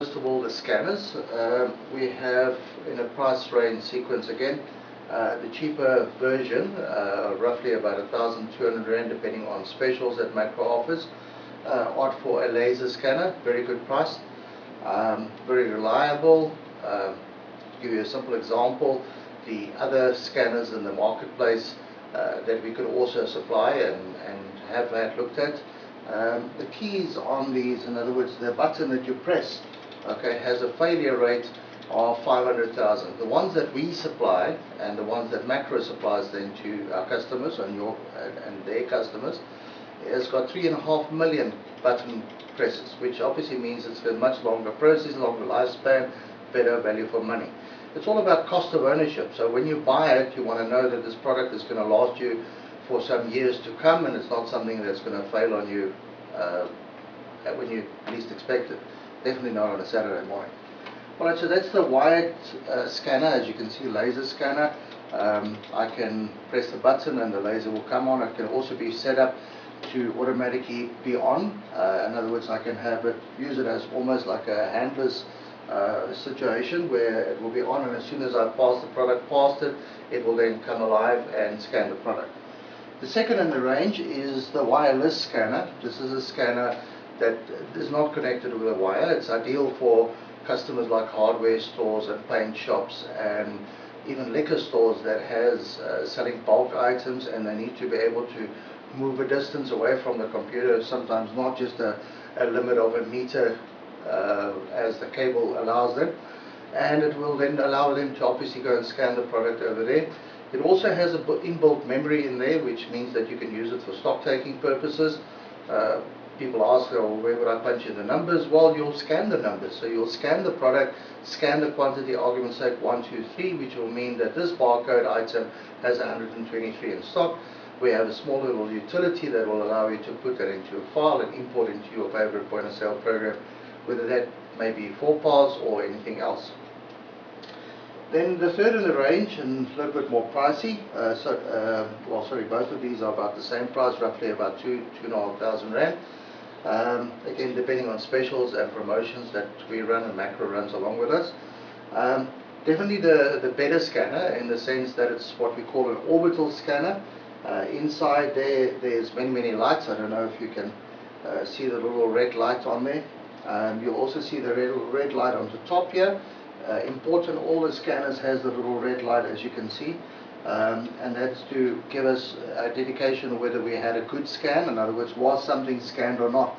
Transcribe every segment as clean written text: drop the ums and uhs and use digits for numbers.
First of all, the scanners. We have in a price range sequence again. The cheaper version, roughly about 1,200 Rand, depending on specials that Makro offers. Opt for a laser scanner, very good price, very reliable. To give you a simple example, the other scanners in the marketplace that we could also supply and have that looked at. The keys on these, in other words, the button that you press, okay, has a failure rate of 500,000. The ones that we supply and the ones that Makro supplies then to our customers and their customers has got 3.5 million button presses, which obviously means it's a much longer process, longer lifespan, better value for money. It's all about cost of ownership. So when you buy it, you want to know that this product is going to last you for some years to come, and it's not something that's going to fail on you when you least expect it. Definitely not on a Saturday morning. Alright, so that's the wired scanner. As you can see, laser scanner. I can press the button and the laser will come on. It can also be set up to automatically be on. In other words, I can use it as almost like a handless situation where it will be on, and as soon as I pass the product past it, it will then come alive and scan the product. The second in the range is the wireless scanner. This is a scanner that is not connected with a wire. It's ideal for customers like hardware stores and paint shops and even liquor stores that has selling bulk items, and they need to be able to move a distance away from the computer, sometimes not just a limit of a meter as the cable allows them, and it will then allow them to obviously go and scan the product over there. It also has an inbuilt memory in there, which means that you can use it for stock taking purposes. People ask, well, where would I punch in the numbers? Well, you'll scan the numbers. So you'll scan the product, scan the quantity, argument's sake 123, which will mean that this barcode item has 123 in stock. We have a small little utility that will allow you to put that into a file and import into your favorite point of sale program, whether that may be 4PARs or anything else. Then the third in the range, and a little bit more pricey, both of these are about the same price, roughly about 2,500 Rand. Again, depending on specials and promotions that we run and Makro runs along with us. Definitely the better scanner, in the sense that it's what we call an orbital scanner. Inside there's many lights. I don't know if you can see the little red light on there. You'll also see the red light on the top here. Important, all the scanners has the little red light, as you can see, and that's to give us a indication of whether we had a good scan. In other words, was something scanned or not.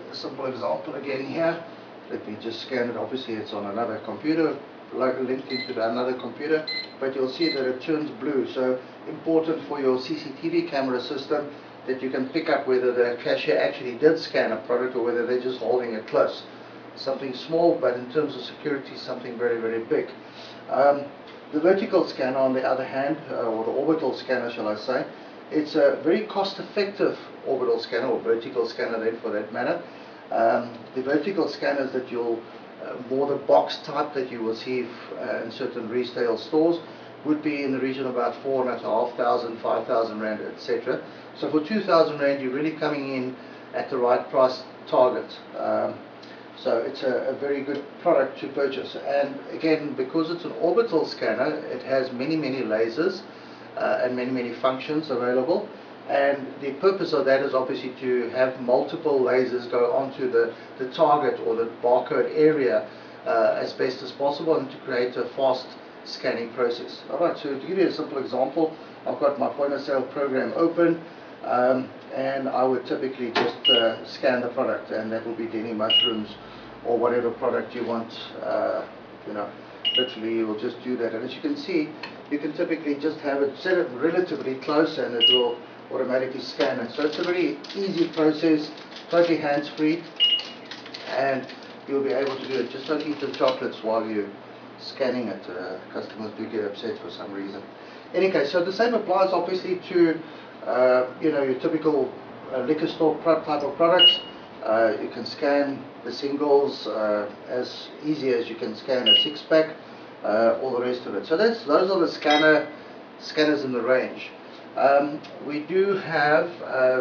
A simple example again here. Let me just scan it. Obviously it's on another computer, linked into another computer, but you'll see that it turns blue. So important for your CCTV camera system that you can pick up whether the cashier actually did scan a product or whether they're just holding it close. Something small, but in terms of security, something very big. The vertical scanner, on the other hand, or the orbital scanner, shall I say, it's a very cost-effective orbital scanner, or vertical scanner then for that matter. The vertical scanners that more the box type that you will see in certain retail stores, would be in the region of about 4,500, 5,000 Rand, etc. So for 2,000 Rand, you're really coming in at the right price target. So it's a very good product to purchase. And again, because it's an orbital scanner, it has many lasers and many functions available. And the purpose of that is obviously to have multiple lasers go onto the target or the barcode area as best as possible, and to create a fast scanning process. Alright, so to give you a simple example, I've got my point of sale program open, and I would typically just scan the product, and that will be Denny mushrooms or whatever product you want. Literally you will just do that, and as you can see, you can typically just have it set it relatively close and it will automatically scan it. So it's a very easy process, totally hands-free, and you'll be able to do it. Just don't eat the chocolates while you're scanning it. Customers do get upset for some reason. Any case, so the same applies obviously to your typical liquor store type of products. You can scan the singles as easy as you can scan a 6-pack, all the rest of it. So those are the scanners in the range. We do have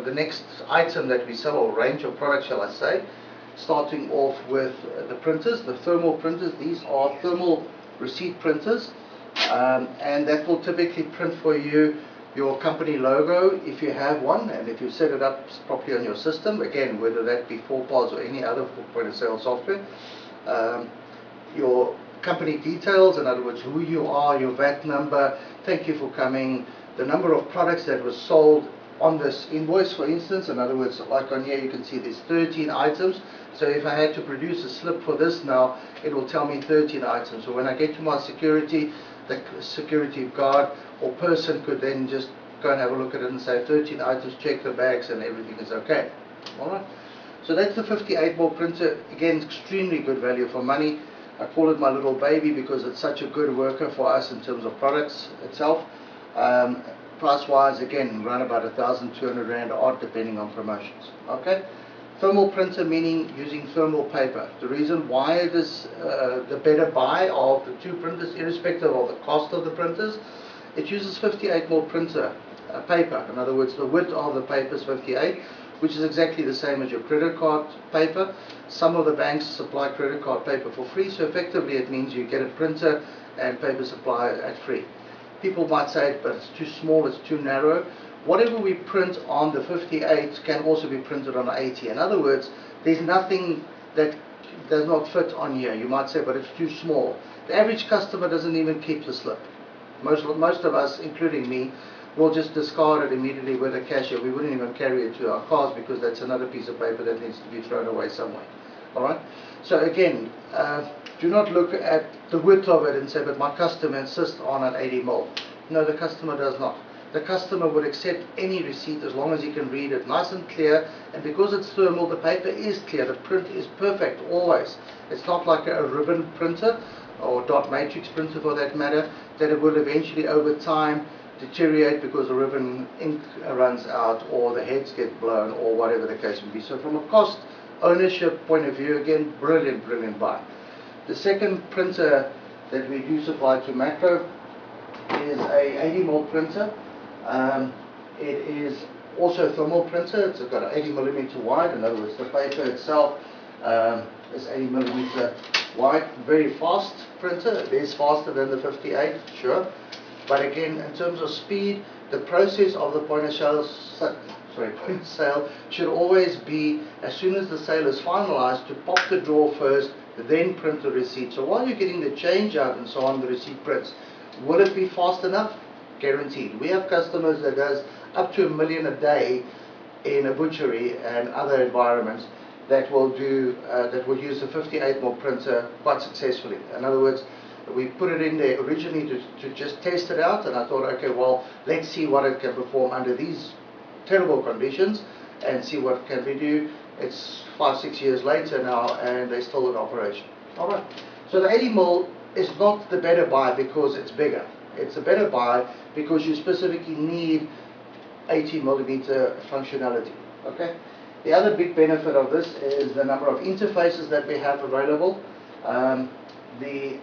the next item that we sell, or range of products shall I say, starting off with the printers, the thermal printers. These are thermal receipt printers, and that will typically print for you your company logo if you have one, and if you set it up properly on your system, again, whether that be 4POS or any other point of sale software. Your company details, in other words, who you are, your VAT number, thank you for coming, the number of products that were sold on this invoice, for instance. In other words, like on here you can see there's 13 items. So if I had to produce a slip for this now, it will tell me 13 items. So when I get to my security, the security guard or person could then just go and have a look at it and say 13 items, check the bags, and everything is okay. Alright, so that's the 58mm printer. Again, extremely good value for money. I call it my little baby because it's such a good worker for us in terms of products itself. Price wise, again, around about 1,200 Rand odd, depending on promotions. Okay, thermal printer meaning using thermal paper. The reason why it is the better buy of the two printers, irrespective of the cost of the printers, it uses 58mm printer paper. In other words, the width of the paper is 58, which is exactly the same as your credit card paper. Some of the banks supply credit card paper for free, so effectively it means you get a printer and paper supply at free. People might say, but it's too small, it's too narrow. Whatever we print on the 58 can also be printed on the 80. In other words, there's nothing that does not fit on here. You might say, but it's too small. The average customer doesn't even keep the slip. Most of us, including me, will just discard it immediately with a cashier. We wouldn't even carry it to our cars because that's another piece of paper that needs to be thrown away somewhere. Alright? So again, do not look at the width of it and say, but my customer insists on an 80mm. No, the customer does not. The customer would accept any receipt as long as he can read it nice and clear, and because it's thermal, the paper is clear, the print is perfect always. It's not like a ribbon printer or dot matrix printer for that matter, that it will eventually over time deteriorate because the ribbon ink runs out or the heads get blown or whatever the case may be. So from a cost ownership point of view, again, brilliant buy. The second printer that we do supply to Makro is a 80mm printer. It is also a thermal printer. It's got an 80mm wide. In other words, the paper itself is 80mm wide. Very fast printer. It is faster than the 58, sure. But again, in terms of speed, the process of the point of sale should always be, as soon as the sale is finalized, to pop the drawer first, then print the receipt. So while you're getting the change out and so on, the receipt prints. Will it be fast enough? Guaranteed. We have customers that does up to 1 million a day in a butchery and other environments that will use the 58mm printer quite successfully. In other words, we put it in there originally to just test it out, and I thought, okay, well, let's see what it can perform under these terrible conditions and see what can we do. It's 5-6 years later now, and they're still in operation. All right. So the 80mm is not the better buy because it's bigger. It's a better buy because you specifically need 80mm functionality. Okay. The other big benefit of this is the number of interfaces that we have available. The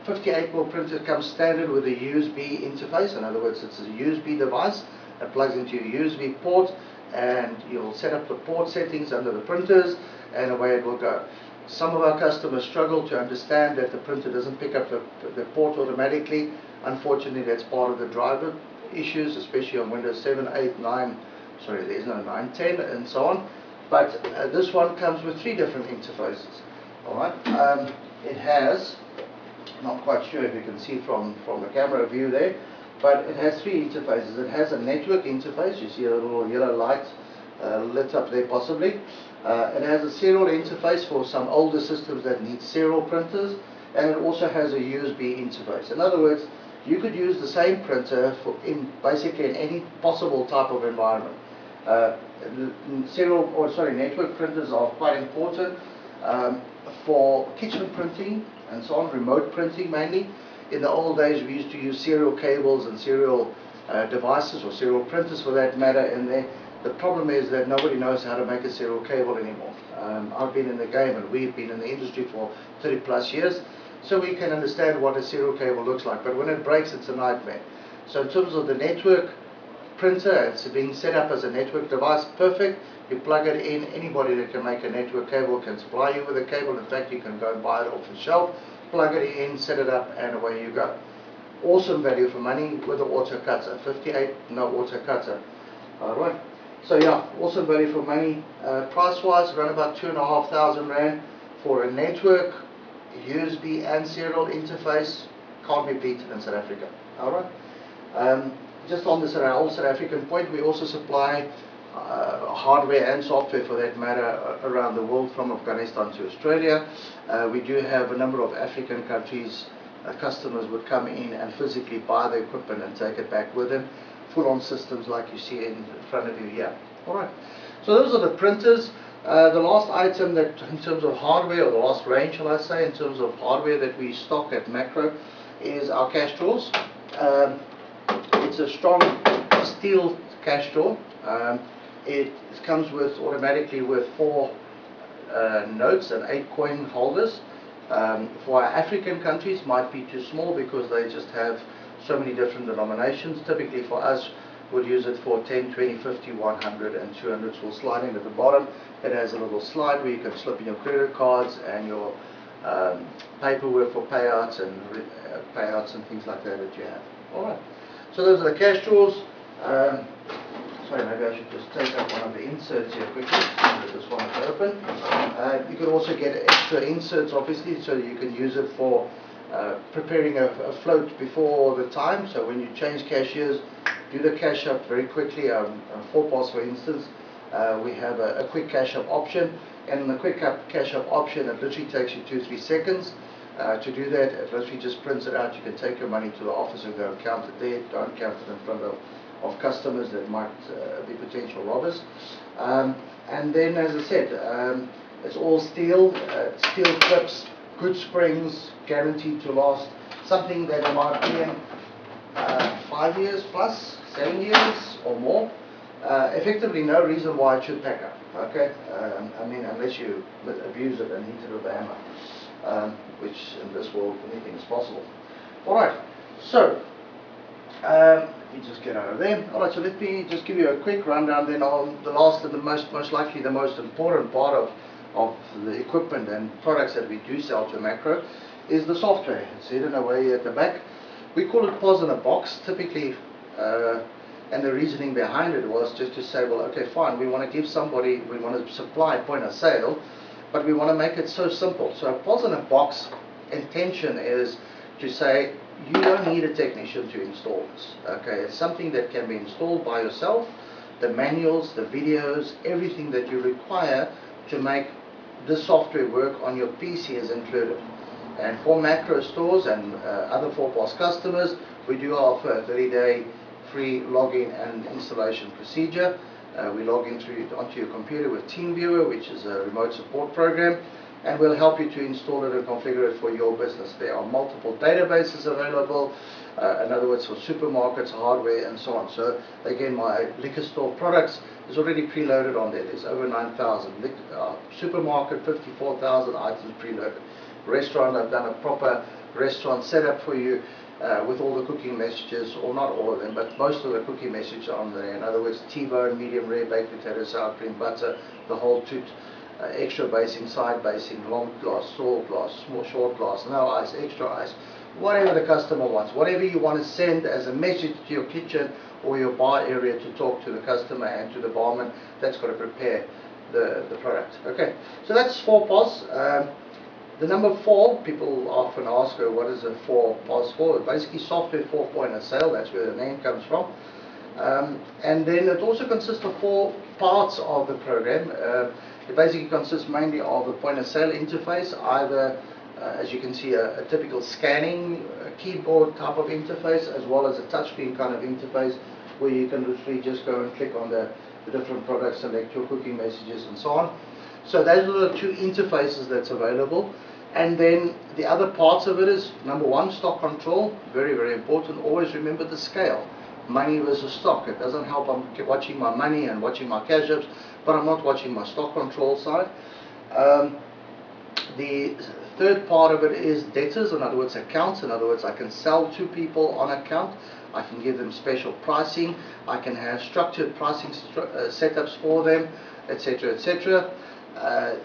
58mm printer comes standard with a USB interface. In other words, it's a USB device that plugs into your USB port, and you'll set up the port settings under the printers, and away it will go. Some of our customers struggle to understand that the printer doesn't pick up the port automatically. Unfortunately, that's part of the driver issues, especially on Windows 7, 8, 9, sorry, there's no 9, 10, and so on. But this one comes with 3 different interfaces. Alright, it has, not quite sure if you can see from the camera view there, but it has 3 interfaces. It has a network interface. You see a little yellow light lit up there possibly. It has a serial interface for some older systems that need serial printers, and it also has a USB interface. In other words, you could use the same printer basically in any possible type of environment. Network printers are quite important for kitchen printing and so on, remote printing mainly. In the old days, we used to use serial cables and serial devices, or serial printers for that matter, in there. The problem is that nobody knows how to make a serial cable anymore. I've been in the game, and we've been in the industry for 30 plus years, so we can understand what a serial cable looks like, but when it breaks, it's a nightmare. So in terms of the network printer. It's being set up as a network device. Perfect. You plug it in. Anybody that can make a network cable can supply you with a cable. In fact, you can go and buy it off the shelf, plug it in, set it up, and away you go. Awesome value for money with the auto cutter. 58, no auto cutter. Alright. So yeah, awesome value for money. Price wise, around about 2,500 Rand for a network, USB and serial interface. Can't be beaten in South Africa. Alright. Just on this South African point, we also supply hardware and software for that matter around the world, from Afghanistan to Australia. We do have a number of African countries. Customers would come in and physically buy the equipment and take it back with them. Full-on systems like you see in front of you here. Alright, so those are the printers. The last item that, in terms of hardware, or the last range shall I say, in terms of hardware that we stock at Makro, is our cash drawers. It's a strong steel cash drawer. It comes with automatically with 4 notes and 8 coin holders. For our African countries, might be too small because they just have so many different denominations. Typically for us, we'll use it for 10, 20, 50, 100 and 200. So we'll slide in at the bottom. It has a little slide where you can slip in your credit cards and your paperwork for payouts and things like that that you have. Alright, so those are the cash drawers. Sorry, maybe I should just take out one of the inserts here quickly. This one is open. You can also get extra inserts, obviously, so you can use it for preparing a float before the time. So when you change cashiers, do the cash up very quickly. 4POS, for instance, we have a quick cash up option, and in the quick cash up option, it literally takes you 2-3 seconds to do that. It literally just prints it out. You can take your money to the office and go and count it there. Don't count it in front of customers that might be potential robbers. And then, as I said, it's all steel, steel clips, good springs, guaranteed to last. Something that in my opinion, 5 years plus, 7 years or more. Effectively no reason why it should pack up. Okay, I mean, unless you abuse it and hit it with a hammer, which in this world anything is possible. Alright, so let me just get out of there. Alright, so let me just give you a quick rundown then on the last and the most likely the most important part of the equipment and products that we do sell to Makro is the software. It's hidden away at the back. We call it POS in a box typically, and the reasoning behind it was just to say, well, okay, fine, we want to give somebody, we want to supply point of sale, but we want to make it so simple. So POS in a box intention is to say, you don't need a technician to install this. Okay, it's something that can be installed by yourself. The manuals, the videos, everything that you require to make this software work on your PC is included. And for Makro Stores and other 4POS customers, we do offer a 30-day free login and installation procedure. We log in onto your computer with TeamViewer, which is a remote support program, and we'll help you to install it and configure it for your business. There are multiple databases available, in other words for supermarkets, hardware and so on. So again, my liquor store products is already preloaded on there. There's over 9,000. Supermarket, 54,000 items preloaded. Restaurant, I've done a proper restaurant setup for you with all the cooking messages, or not all of them, but most of the cooking messages are on there. In other words, T-bone, medium rare, baked potato, sour cream, butter, the whole toot. Extra basing, side basing, long glass, tall glass, small short glass, no ice, extra ice, whatever the customer wants, whatever you want to send as a message to your kitchen or your bar area to talk to the customer and to the barman that's got to prepare the product. Okay, so that's 4POS. The number 4, people often ask, what is a 4POS for? Basically software for point of sale, that's where the name comes from. And then it also consists of 4 parts of the program. It basically consists mainly of the point of sale interface, either as you can see a typical scanning keyboard type of interface, as well as a touchscreen kind of interface where you can literally just go and click on the different products, select your cooking messages and so on. So those are the 2 interfaces that's available. And then the other parts of it is, number 1, stock control, very, very important. Always remember the scale. Money versus stock. It doesn't help I'm watching my money and watching my cash apps, but I'm not watching my stock control side. The third part of it is debtors, in other words accounts. In other words, I can sell to people on account. I can give them special pricing, I can have structured pricing setups for them, etc., etc.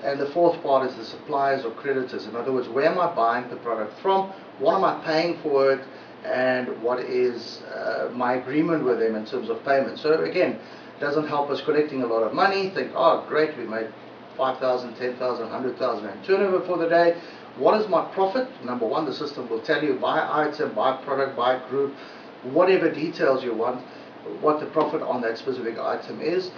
And the fourth part is the suppliers or creditors. In other words, where am I buying the product from, what am I paying for it, and what is my agreement with them in terms of payment. So again, it doesn't help us collecting a lot of money, think, oh great, we made 5,000, 10,000, 100,000 in turnover for the day. What is my profit? Number one, the system will tell you by item, by product, by group, whatever details you want, what the profit on that specific item is.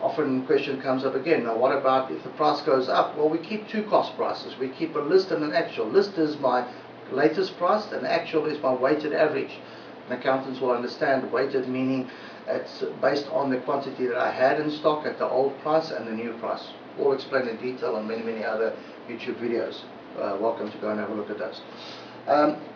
Often question comes up again, now what about if the price goes up? Well, we keep two cost prices. We keep a list and an actual. List is my latest price and actual is my weighted average. And accountants will understand weighted meaning it's based on the quantity that I had in stock at the old price and the new price. All explained in detail on many other YouTube videos. Welcome to go and have a look at those.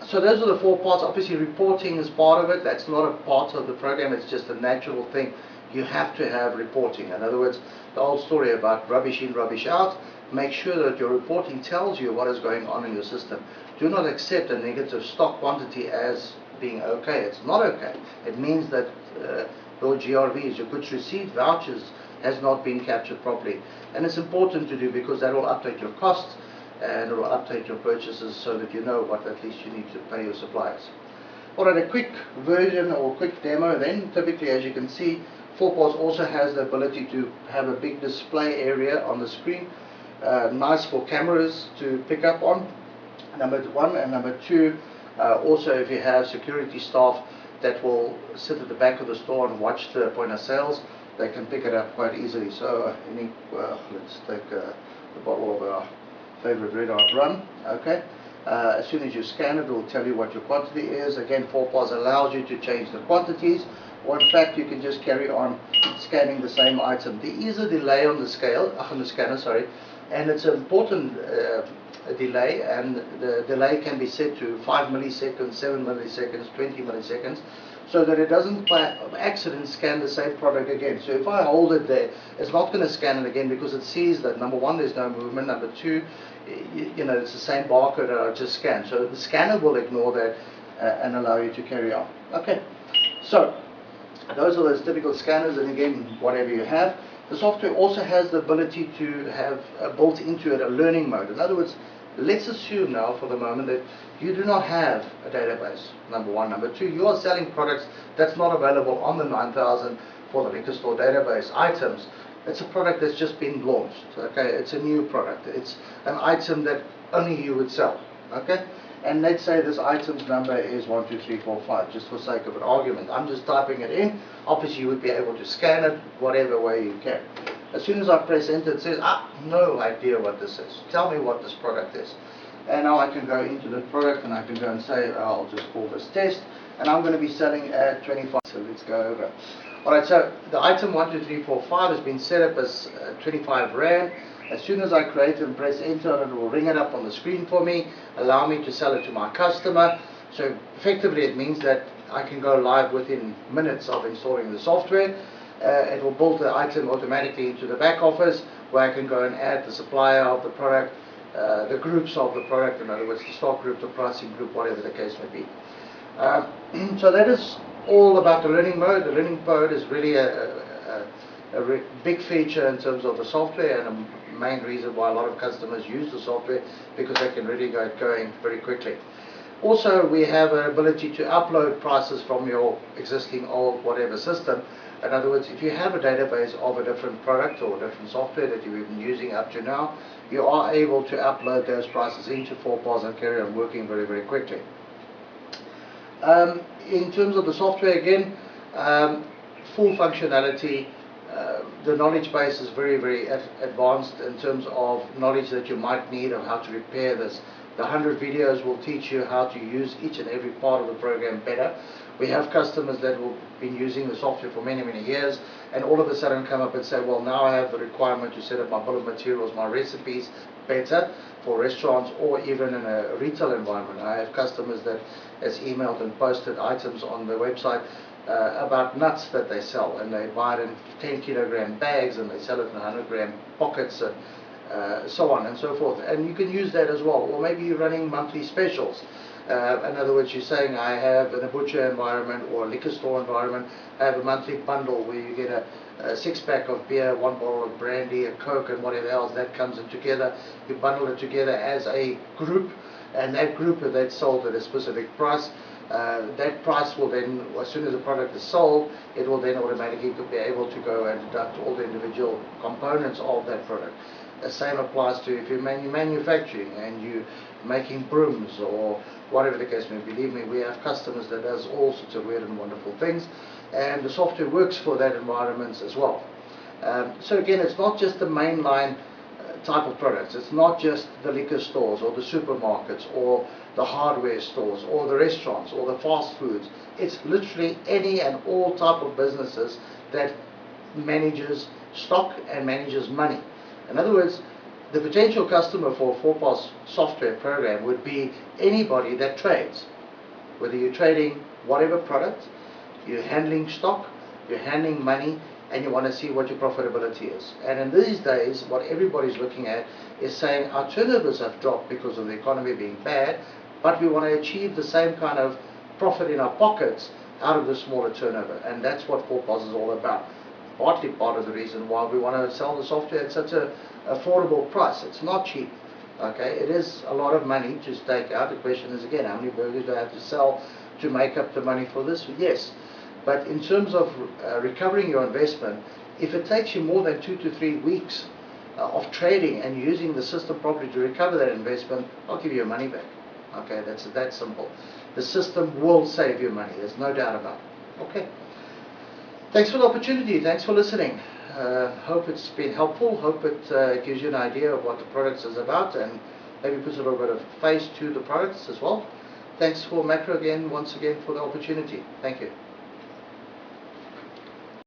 So those are the four parts. Obviously reporting is part of it. That's not a part of the program, it's just a natural thing. You have to have reporting. In other words, the old story about rubbish in, rubbish out. Make sure that your reporting tells you what is going on in your system. Do not accept a negative stock quantity as being okay. It's not okay. It means that your GRVs, your goods received vouchers, has not been captured properly. And it's important to do because that will update your costs and it will update your purchases so that you know what at least you need to pay your suppliers. Alright, a quick version or quick demo then. Typically, as you can see, 4POS also has the ability to have a big display area on the screen. Nice for cameras to pick up on, number one, and number two, also if you have security staff that will sit at the back of the store and watch the point of sales, they can pick it up quite easily. So let's take the bottle of our favorite red hot rum. Okay, as soon as you scan it, it will tell you what your quantity is. Again, 4POS allows you to change the quantities, or in fact you can just carry on scanning the same item. There is a delay on the scanner, sorry, and it's an important delay, and the delay can be set to 5 milliseconds, 7 milliseconds, 20 milliseconds, so that it doesn't by accident scan the same product again. So if I hold it there, it's not going to scan it again because it sees that number one, there's no movement, number two, you know, it's the same barcode that I just scanned. So the scanner will ignore that and allow you to carry on. Okay, so those are those typical scanners, and again, whatever you have. The software also has the ability to have built into it a learning mode. In other words, let's assume now for the moment that you do not have a database, number one. Number two, you are selling products that's not available on the 9,000 for the liquor store database items. It's a product that's just been launched, okay? It's a new product. It's an item that only you would sell, okay? And let's say this item's number is 1, 2, 3, 4, 5, just for sake of an argument. I'm just typing it in. Obviously, you would be able to scan it whatever way you can. As soon as I press enter, it says, no idea what this is. Tell me what this product is. And now I can go into the product and I can go and say, I'll just call this test. And I'm going to be selling at 25. So let's go over. Alright, so the item 1, 2, 3, 4, 5 has been set up as 25 Rand. As soon as I create and press enter, it will ring it up on the screen for me, allow me to sell it to my customer. So effectively it means that I can go live within minutes of installing the software. It will build the item automatically into the back office, where I can go and add the supplier of the product, the groups of the product, in other words the stock group, the pricing group, whatever the case may be. So that is all about the learning mode. The learning mode is really a big feature in terms of the software, and a main reason why a lot of customers use the software, because they can really get going very quickly. Also, we have an ability to upload prices from your existing old whatever system. In other words, if you have a database of a different product or different software that you've been using up to now, you are able to upload those prices into 4POS and carry on working very quickly. In terms of the software, again, full functionality. The knowledge base is very advanced in terms of knowledge that you might need of how to repair this. The 100 videos will teach you how to use each and every part of the program better. We have customers that have been using the software for many years, and all of a sudden come up and say, well, now I have the requirement to set up my bill of materials, my recipes better for restaurants or even in a retail environment. I have customers that has emailed and posted items on the website about nuts that they sell, and they buy it in 10 kilogram bags and they sell it in 100 gram pockets, and so on and so forth. And you can use that as well. Or maybe you're running monthly specials In other words, you're saying I have in a butcher environment or a liquor store environment, I have a monthly bundle where you get a six-pack of beer, one bottle of brandy, a Coke and whatever else that comes in together. You bundle it together as a group, and that group that's sold at a specific price. That price will then, as soon as the product is sold, it will then automatically be able to go and deduct all the individual components of that product. The same applies to if you're manufacturing and you're making brooms or whatever the case may be. Believe me, we have customers that does all sorts of weird and wonderful things, and the software works for that environment as well. So again, it's not just the mainline type of products. It's not just the liquor stores or the supermarkets or the hardware stores or the restaurants or the fast foods. It's literally any and all type of businesses that manages stock and manages money. In other words, the potential customer for a 4POS software program would be anybody that trades. Whether you're trading whatever product, you're handling stock, you're handling money, and you want to see what your profitability is. And in these days, what everybody's looking at is saying our turnovers have dropped because of the economy being bad, but we want to achieve the same kind of profit in our pockets out of the smaller turnover. And that's what 4POS is all about. Partly part of the reason why we want to sell the software at such an affordable price. It's not cheap. Okay, it is a lot of money to stake out. The question is again, how many burgers do I have to sell to make up the money for this? Yes. But in terms of recovering your investment, if it takes you more than 2 to 3 weeks of trading and using the system properly to recover that investment, I'll give you your money back. Okay, that's that simple. The system will save you money. There's no doubt about it. Okay. Thanks for the opportunity. Thanks for listening. Hope it's been helpful. Hope it gives you an idea of what the products is about and maybe puts a little bit of face to the products as well. Thanks for Makro once again for the opportunity. Thank you.